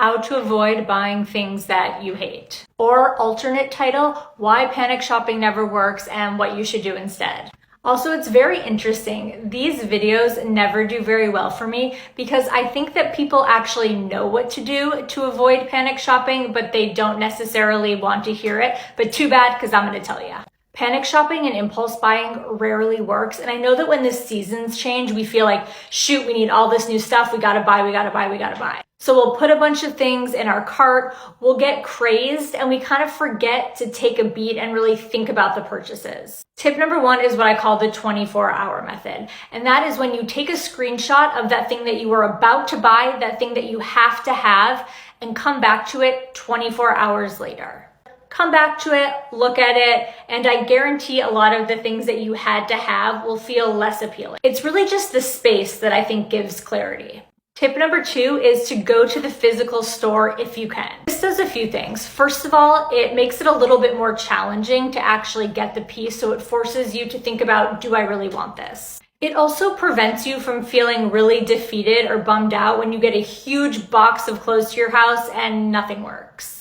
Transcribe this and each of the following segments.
how to avoid buying things that you hate. Or alternate title, why panic shopping never works and what you should do instead. Also, it's very interesting. These videos never do very well for me because I think that people actually know what to do to avoid panic shopping, but they don't necessarily want to hear it. But too bad, because I'm going to tell you. Panic shopping and impulse buying rarely works. And I know that when the seasons change, we feel like, shoot, we need all this new stuff. We gotta buy, we gotta buy, we gotta buy. So we'll put a bunch of things in our cart, we'll get crazed, and we kind of forget to take a beat and really think about the purchases. Tip number 1 is what I call the 24-hour method. And that is when you take a screenshot of that thing that you are about to buy, that thing that you have to have, and come back to it 24 hours later. Come back to it, look at it, and I guarantee a lot of the things that you had to have will feel less appealing. It's really just the space that I think gives clarity. Tip number 2 is to go to the physical store if you can. This does a few things. First of all, it makes it a little bit more challenging to actually get the piece, so it forces you to think about, do I really want this? It also prevents you from feeling really defeated or bummed out when you get a huge box of clothes to your house and nothing works.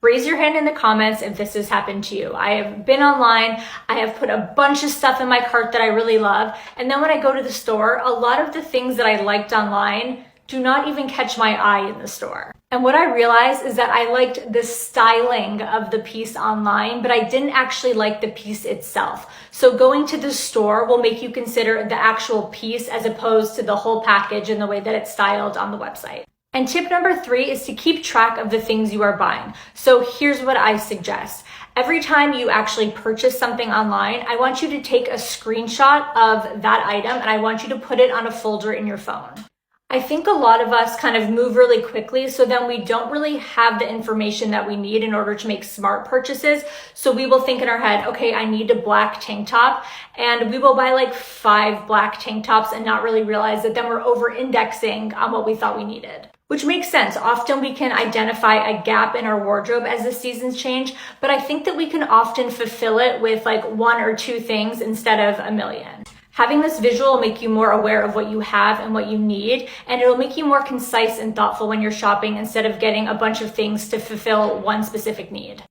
Raise your hand in the comments if this has happened to you. I have been online, I have put a bunch of stuff in my cart that I really love, and then when I go to the store, a lot of the things that I liked online do not even catch my eye in the store. And what I realized is that I liked the styling of the piece online, but I didn't actually like the piece itself. So going to the store will make you consider the actual piece as opposed to the whole package and the way that it's styled on the website. And tip number 3 is to keep track of the things you are buying. So here's what I suggest. Every time you actually purchase something online, I want you to take a screenshot of that item and I want you to put it on a folder in your phone. I think a lot of us kind of move really quickly, so then we don't really have the information that we need in order to make smart purchases. So we will think in our head, okay, I need a black tank top, and we will buy like 5 black tank tops and not really realize that then we're over-indexing on what we thought we needed. Which makes sense. Often we can identify a gap in our wardrobe as the seasons change, but I think that we can often fulfill it with like 1 or 2 things instead of a million. Having this visual will make you more aware of what you have and what you need, and it'll make you more concise and thoughtful when you're shopping instead of getting a bunch of things to fulfill one specific need.